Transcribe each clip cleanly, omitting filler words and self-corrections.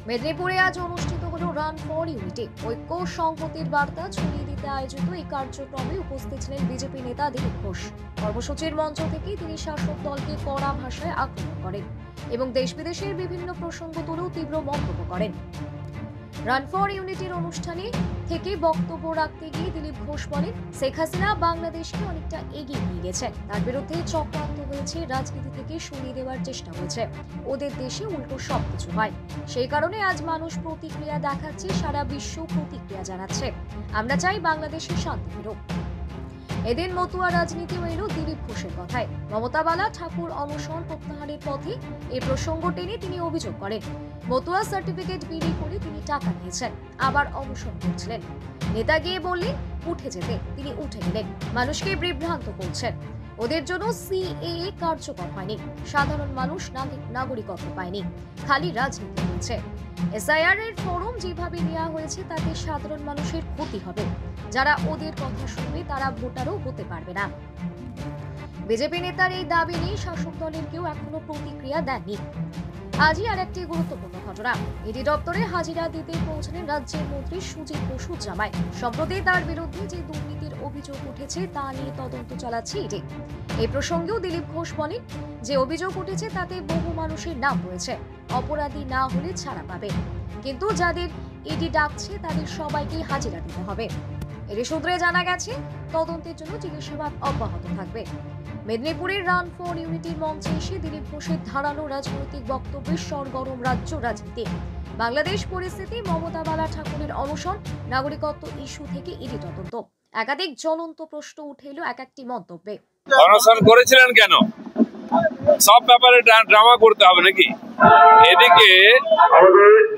মেদিনীপুরে আজ অনুষ্ঠিত হল রান ফর ইউনিটি। ঐক্য সংহতির বার্তা ছড়িয়ে দিতে আয়োজিত এই কার্যক্রমে উপস্থিত ছিলেন বিজেপি নেতা দিলীপ ঘোষ। কর্মসূচির মঞ্চ থেকে তিনি শাসক দলকে কড়া ভাষায় আক্রমণ করেন এবং দেশ বিদেশের বিভিন্ন প্রসঙ্গ তুলেও তীব্র মন্তব্য করেন। রান ফর ইউনিটির অনুষ্ঠানে থেকে বক্তব্য রাখতে গিয়ে দিলীপ ঘোষ বলেন, শেখ হাসিনা বাংলাদেশকে অনেকটা এগিয়ে নিয়ে গেছে, তার বিরুদ্ধে চক্রান্ত হয়েছে, রাজনীতি থেকে সরিয়ে দেওয়ার চেষ্টা হয়েছে, ওদের দেশে উল্টো সবকিছু হয়। সেই কারণে আজ মানুষ প্রতিক্রিয়া দেখাচ্ছে, সারা বিশ্ব প্রতিক্রিয়া জানাচ্ছে। আমরা চাই বাংলাদেশে শান্তি ফিরুক। এদিন মতুয়া রাজনীতিও এলো দিলীপ ঘোষের কথায়। মমতা বালা ঠাকুর অনশন প্রত্যাহারের পথে এই প্রসঙ্গ টেনে তিনি অভিযোগ করেন, মতুয়া সার্টিফিকেট বিলি করে তিনি টাকা নিয়েছেন, আবার অনশন করছিলেন। নেতা গিয়ে বললেন উঠে যেতে, তিনি উঠে গেলেন। মানুষকে বিভ্রান্ত করছেন। ওদের জন্য সিএএ কার্যকর হয়নি, সাধারণ মানুষ নাগরিকত্ব পায়নি, খালি রাজনীতি হয়েছে। এসআইআর এর ফরম যেভাবে নেওয়া হয়েছে তাতে সাধারণ মানুষের ক্ষতি হবে। যারা ওদের কথা শুনবে তারা ভোটারও হতে পারবে না। বিজেপি নেতার এই দাবি নিয়ে শাসক দলের কেউ এখনো প্রতিক্রিয়া দেননি। আজই আর একটি গুরুত্বপূর্ণ ঘটনা। ইডি দপ্তরে হাজিরা দিতে পৌঁছলেন রাজ্যের মন্ত্রী সুজিত বসু জামাই। সম্প্রতি তার বিরুদ্ধে যে দুর্নীতির অভিযোগ উঠেছে তা নিয়ে তদন্ত চালাচ্ছে ইডি। এই প্রসঙ্গেও দিলীপ ঘোষ বলেন, যে অভিযোগ উঠেছে তাতে বহু মানুষের নাম রয়েছে, অপরাধী না হলে ছাড়া পাবে, কিন্তু যাদের ইডি ডাকছে তাদের সবাইকেই হাজিরা দিতে হবে। এর সূত্রে জানা গেছে তদন্তের জন্য জিজ্ঞাসাবাদ অব্যাহত থাকবে। মেদিনীপুরের রান ফর ইউনিটির মঞ্চে এসে দিলীপ ঘোষের ধারালো রাজনৈতিক বক্তব্যে সরগরম রাজ্য রাজনীতি। বাংলাদেশ পরিস্থিতি, মমতা বালা ঠাকুরের অনশন, নাগরিকত্ব ইস্যু থেকে ইডি তদন্ত, একাধিক জ্বলন্ত প্রশ্ন উঠে এলো এক একটি মন্তব্যে। অনশন করেছিলেন কেন? সব ব্যাপারে ড্রামা করতে হবে নাকি? এদিকে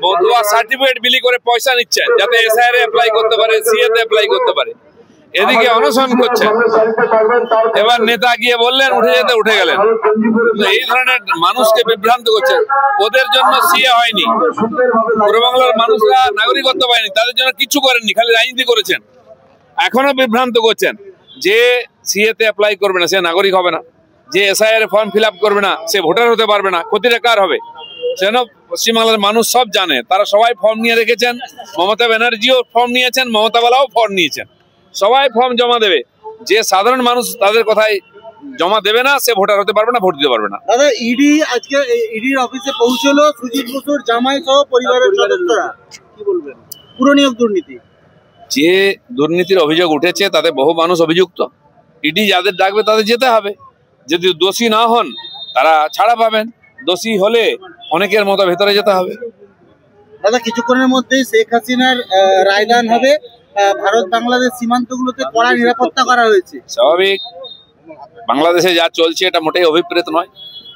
মতুয়া সার্টিফিকেট বিলি করে পয়সা নিচ্ছেন যাতে এসআইআর অ্যাপ্লাই করতে পারে, সিএ তে অ্যাপ্লাই করতে পারে, এদিকে অনশন করছেন। এবার নেতা গিয়ে বললেন উঠে যেতে, উঠে গেলেন। এই ধরনের মানুষকে বিভ্রান্ত করছেন। ওদের জন্য সিএ হয়নি, পূর্ব বাংলার মানুষরা নাগরিকত্ব পায়নি, তাদের জন্য কিছু করেননি, খালি রাজনীতি করেছেন। এখনো বিভ্রান্ত করছেন। যে সিএ তে অ্যাপ্লাই করবে না সে নাগরিক হবে না, যে এসআইআর ফর্ম ফিল আপ করবে না সে ভোটার হতে পারবে না। ক্ষতিটা কার হবে? সেজন্য পশ্চিমবাংলার মানুষ সব জানে, তারা সবাই ফর্ম নিয়ে রেখেছেন। মমতা ব্যানার্জিও ফর্ম নিয়েছেন, মমতা বালাও ফর্ম নিয়েছেন, সবাই ফর্ম জমা দেবে। যে সাধারণ মানুষ তাদের কথায় জমা দেবে না সে ভোটার হতে পারবে না, ভোট দিতে পারবে না। দাদা, ইডি আজকে ইডির অফিসে পৌঁছলো সুজিত বসুর জামাই সহ পরিবারের সদস্যরা, কি বলবেন? পুরো নিয়োগ দুর্নীতি, যে দুর্নীতির অভিযোগ উঠেছে তাতে বহু মানুষ অভিযুক্ত। ইডি যাদের ডাকবে তাদের যেতে হবে। যদি দোষী না হন তারা ছাড়া পাবেন, দোষী হলে অনেকের মতো ভেতরে যেতে হবে। দাদা, কিছুক্ষণের মধ্যেই শেখ হাসিনার রায়দান হবে। ভারত বাংলাদেশ সীমান্তগুলোতে কড়া নিরাপত্তা করা হয়েছে। স্বাভাবিক, বাংলাদেশে যা চলছে এটা মোটেই অভিপ্রেত নয়।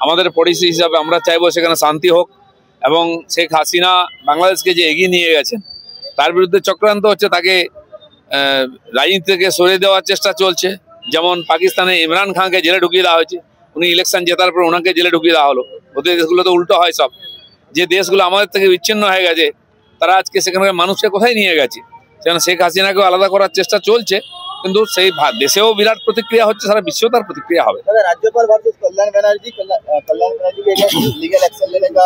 আমাদের পড়শি হিসাবে আমরা চাইবো সেখানে শান্তি হোক, এবং শেখ হাসিনা বাংলাদেশকে যে এগিয়ে নিয়ে গেছেন তার বিরুদ্ধে চক্রান্ত হচ্ছে, তাকে রাজনীতি থেকে সরিয়ে দেওয়ার চেষ্টা চলছে। যেমন পাকিস্তানে ইমরান খানকে জেলে ঢুকিয়ে দেওয়া হয়েছে, উনি ইলেকশন জেতার পর ওনাকে জেলে ঢুকিয়ে দেওয়া হলো। ওদের দেশগুলো তো উল্টো হয় সব। যে দেশগুলো আমাদের থেকে বিচ্ছিন্ন হয়ে গেছে তারা আজকে সেখানকার মানুষকে কোথায় নিয়ে গেছে? সেখানে শেখ হাসিনাকেও আলাদা করার চেষ্টা চলছে, কিন্তু সেই দেশেও বিরাট প্রতিক্রিয়া হচ্ছে, সারা বিশ্ব তার প্রতিক্রিয়া হবে। রাজ্যপাল ভার্সেস কল্যাণ ব্যানার্জি লিগ্যাল অ্যাকশন লেনে কা।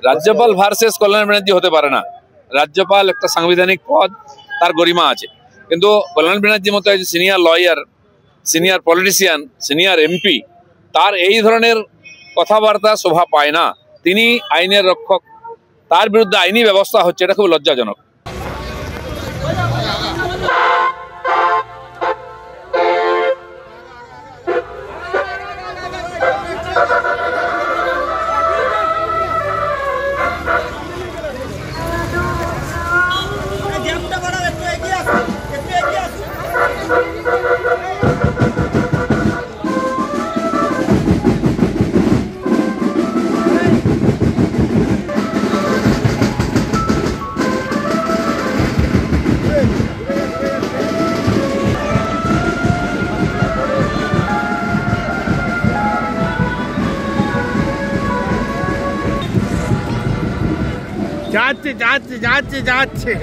রাজ্যপাল ভার্সেস কল্যাণ ব্যানার্জি হতে পারে না। রাজ্যপাল একটা সাংবিধানিক পদ, তার গরিমা আছে, কিন্তু কল্যাণ ব্যানার্জির মতো senior lawyer, senior politician, senior MP, তার এই ধরনের কথাবার্তা শোভা পায় না। তিনি আইনের রক্ষক, তার বিরুদ্ধে আইনি ব্যবস্থা হচ্ছে, এটা খুব লজ্জাজনক। যাচ্ছে যাচ্ছে যাচ্ছে যাচ্ছে